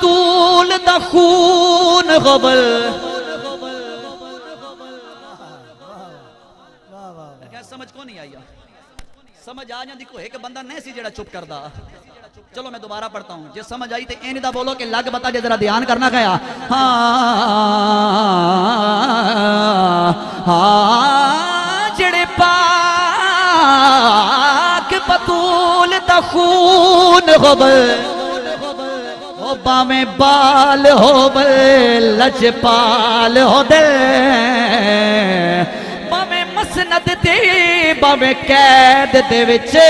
بطول دا خون غبل سمجھ کو نہیں آئی سمجھ آ جاندی کو ایک بندہ نہیں سی جڑا چپ کردا چلو میں دوبارہ پڑھتا ہوں جے سمجھ آئی تے این دا بولو کہ لگ بتا جے ذرا دھیان کرنا گیا جڑے پاک بطول دا خون غبل وہ باویں بال ہو بل لج پال ہو دے باویں مسند تے باویں قید دے وچے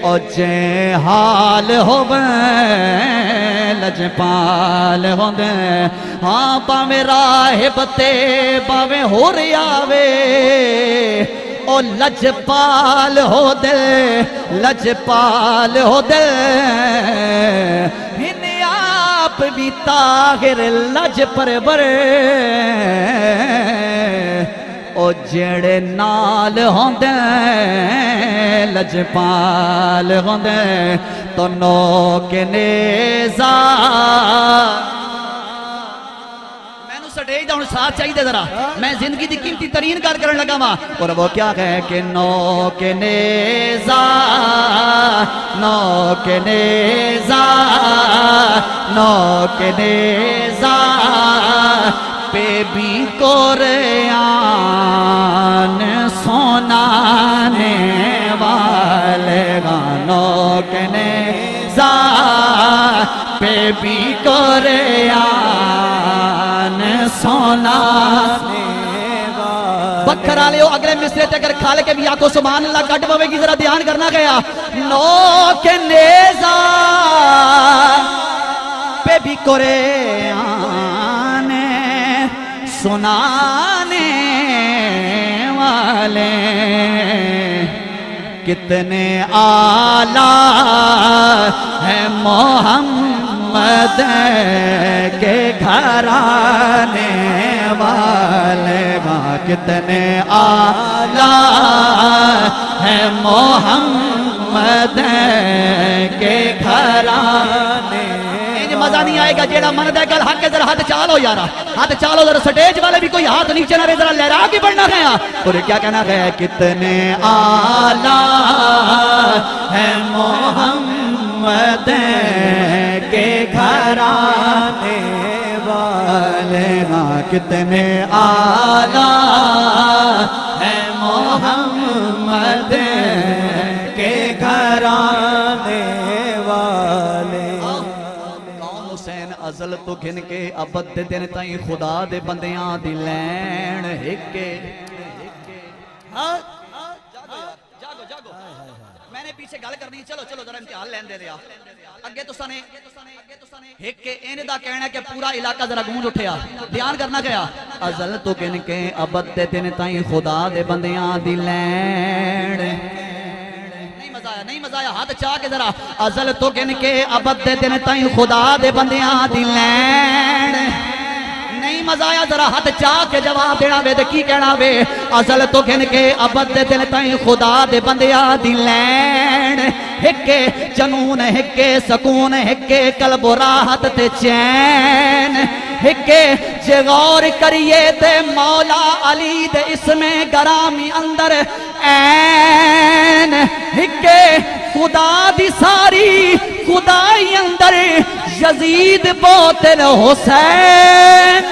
او جے حال ہو بل لج پال ہو دے ہاں باویں راہب تے باویں ہو ریاوے او لج پال ہو دے لج پال ہو دے انہیں آپ بھی طاہر لج پرور او جڑے نال ہوں دے لج پال ہوں دے تو نوک نیزا سٹیج دا انہوں ساتھ چاہیے ذرا میں زندگی دی قیمتی ترین کار کرنے لگا ماں اور وہ کیا کہے کہ نوک نیزا نوک نیزا نوک نیزا پہ بھی قرآن سنانے والے نوک نیزا پہ بھی قرآن سونا بکھرا لے ہو اگلے مصرے تے اگر کھالے کے بھی آکو سبحان اللہ کٹ بوے کی ذرا دھیان کرنا گیا نوک نیزا پہ بھی قرآن سنانے والے کتنے اعلیٰ ہے محمد کے گھرانے والے کتنے اعلیٰ ہے محمد کے گھرانے مزہ نہیں آئے گا جیڑا من دے گل حق کے ذرا ہاتھ چالو یارا ہاتھ چالو ذرا سٹیج والے بھی کوئی ہاتھ نیچے نہ رہے ذرا لہرا کے بڑھنا گیا اور کیا کہنا گیا کتنے اعلیٰ ہے محمد کے گھرانے والے کتنے اعلیٰ ہے محمد کے گھرانے والے ازل تو گھن کے ابد دے دن تائیں خدا دے بندیاں دی لین ہکے جاگو جاگو میں نے پیچھے گل کرنی چلو چلو ذرا امتحان لین دے دیا اگے تو سانے ہکے این دا کہنا ہے کہ پورا علاقہ ذرا گونج اٹھیا دھیان کرنا گیا ازل تو گھن کے ابد دے دن تائیں خدا دے بندیاں دی لین نہیں مزہ آیا ہاتھ چاہ کے ذرا ازل تو گن کے ابد دے دن تائیں خدا دے بندیاں دی لین نہیں مزہ آیا ذرا ہاتھ چاہ کے جواب دینا وے دے کی کہنا وے ازل تو گن کے ابد دے دن تائیں خدا دے بندیاں دی لین ہکے جنون ہکے سکون ہکے قلب و راحت تے چین ہکے جے غور کریے تے مولا علی دے اسم گرامی اندر این ہکے خدا دی ساری خدائی اندر یزید بوتر حسین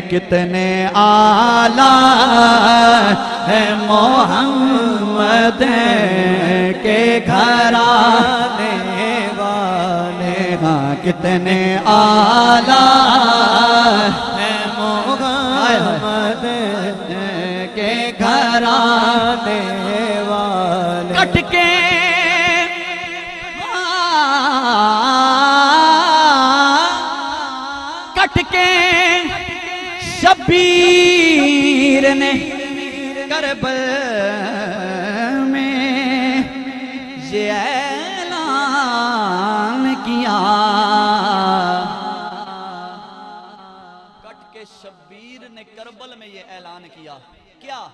کتنے اعلیٰ ہے محمد کے گھرانے والے کتنے اعلیٰ ہے محمد کے گھرانے والے کٹ کے کٹ کے شبیر نے کربل میں یہ اعلان کیا کٹ کے شبیر نے کربل میں یہ اعلان کیا کیا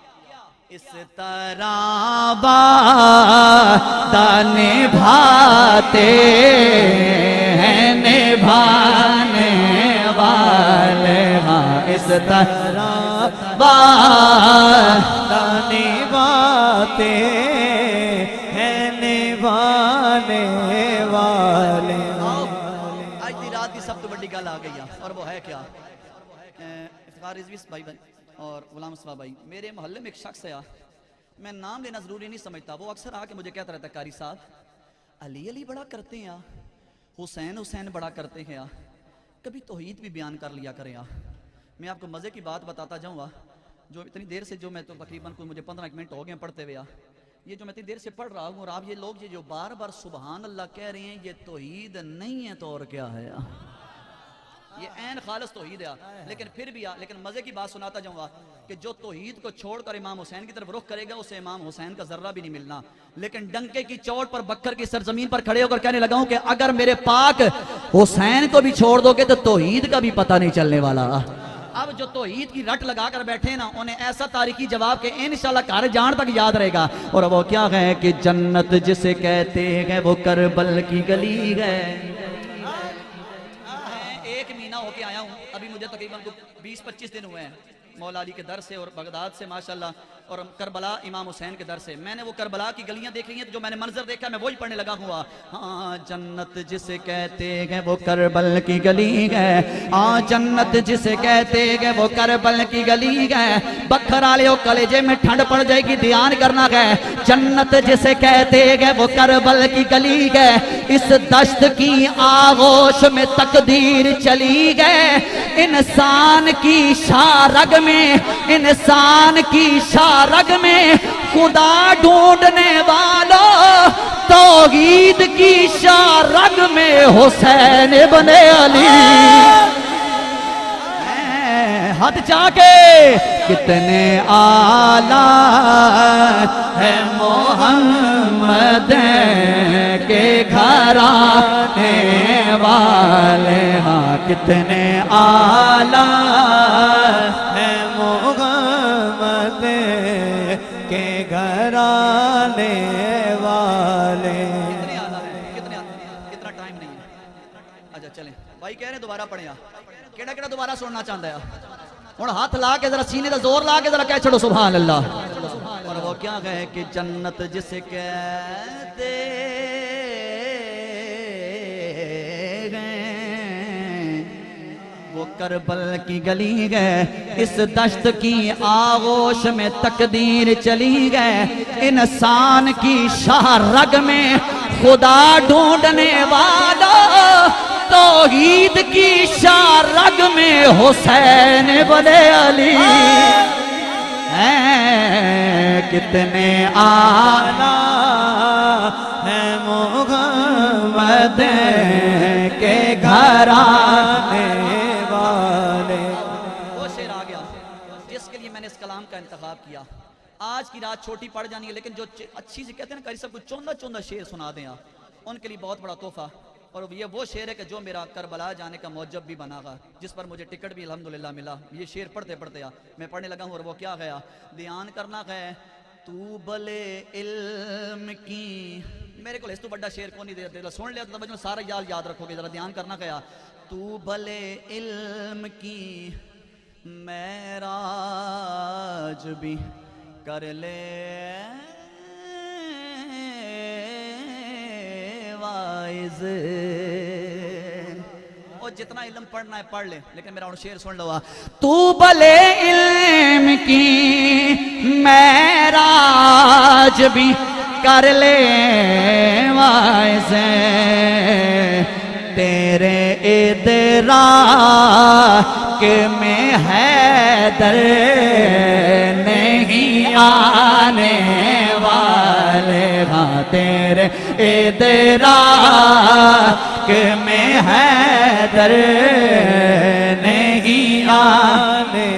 اس طرح وعدہ نبھاتے ہیں نبھانے والے، ہاں اس طرح وعدہ نبھاتے ہیں نبھانے والے۔ آج دی رات کی سب تو بڑی گل آ گئی ہے، اور وہ ہے کیا؟ افتخار رضوی بھائی اور غلام صبح بھائی، میرے محلے میں ایک شخص ہے، میں نام لینا ضروری نہیں سمجھتا، وہ اکثر آ کے مجھے کہتا رہتا ہے قاری صاحب علی علی بڑا کرتے ہیں، حسین حسین بڑا کرتے ہیں، کبھی توحید بھی بیان کر لیا کریں۔ میں آپ کو مزے کی بات بتاتا جاؤں گا، جو اتنی دیر سے جو میں تو تقریباً مجھے 15 منٹ ہو گئے پڑھتے ہوئے، یہ جو میں اتنی دیر سے پڑھ رہا ہوں، اور آپ یہ لوگ یہ جو بار بار سبحان اللہ کہہ رہے ہیں، یہ توحید نہیں ہے تو اور کیا ہے؟ یہ عین خالص توحید ہے، لیکن پھر بھی لیکن مزے کی بات سناتا جاؤں گا کہ جو توحید کو چھوڑ کر امام حسین کی طرف رخ کرے گا اسے امام حسین کا ذرہ بھی نہیں ملنا۔ لیکن ڈنکے کی چوٹ پر بکر کی سرزمین پر کھڑے ہو کر کہنے لگا ہوں کہ اگر میرے پاک حسین کو بھی چھوڑ دو گے تو توحید کا بھی پتہ نہیں چلنے والا۔ اب جو توحید کی رٹ لگا کر بیٹھے نا، انہیں ایسا تاریخی جواب کہ انشاءاللہ گھر جان تک یاد رہے گا، اور وہ کیا ہے کہ جنت جسے کہتے ہیں وہ کربل کی گلی ہے۔ ایک مہینہ ہو کے آیا ہوں، ابھی مجھے تقریباً 20-25 دن ہوئے ہیں مولا علی کے در سے اور بغداد سے ماشاءاللہ، اور کربلا امام حسین کے در سے۔ میں نے وہ کربلا کی گلیاں دیکھ لی ہیں، جو میں نے منظر دیکھا میں وہی پڑھنے لگا ہوا۔ ہاں جنت جسے کہتے ہیں وہ کربل کی گلی ہے، ہاں جنت جسے کہتے ہیں وہ کربل کی گلی ہے، بکھر والے کلیجے میں ٹھنڈ پڑ جائے گی، دھیان کرنا ہے۔ جنت جسے کہتے ہیں وہ کربل کی گلی ہے، اس دشت کی آغوش میں تقدیر چلی گئے، انسان کی شارگ میں، انسان کی شارگ میں خدا ڈھونڈنے والوں، توحید کی شارگ میں حسین ابن علی۔ حد جا کے کتنے آلہ ہے محمد کے گھرانے والے، ہاں کتنے آلہ ہے محمد کے گھرانے والے۔ کتنا ٹائم نہیں ہے، اچھا چلیں بھائی کہہ رہے ہیں دوبارہ پڑھیں، کیڑا کیڑا دوبارہ سننا چاہتا ہے؟ اور ہاتھ لا کے ذرا سینے کا زور لا کے ذرا کہہ چھڑو سبحان اللہ۔ اور وہ کیا کہے کہ جنت جسے کہتے ہیں وہ کربل کی گلی ہے، اس دشت کی آغوش میں تقدیر چلی گئے، انسان کی شارگ میں خدا ڈھونڈنے والا، توحید کی شارگ میں حسین ابن علی۔ کتنے آلہ ہے محمد کے گھرانے والے۔ وہ شعر آ گیا جس کے لیے میں نے اس کلام کا انتخاب کیا۔ آج کی رات چھوٹی پڑ جانی ہے، لیکن جو اچھی سی کہتے ہیں نا قاری صاحب کو چوندہ چوندہ شعر سنا دیں آپ، ان کے لیے بہت بڑا تحفہ۔ اور یہ وہ شعر ہے کہ جو میرا کربلا جانے کا موجب بھی بنا گا، جس پر مجھے ٹکٹ بھی الحمدللہ ملا۔ یہ شعر پڑھتے پڑھتے میں پڑھنے لگا ہوں، اور وہ کیا گیا؟ دھیان کرنا ہے تو بلے علم کی، میرے کو اس تو بڑا شعر کو نہیں دے سن لیا تو میں سارا یاد رکھو گے، ذرا دھیان کرنا گیا۔ تو بلے علم کی معراج بھی کر لے وائز، اور جتنا علم پڑھنا ہے پڑھ لے، لیکن میرا شعر سن لو۔ تو بلے علم کی معراج بھی کر لے وائز، تیرے ادراک میں حیدر نہیں آنے والے، ہاں تیرے ادراک میں حیدر نہیں آنے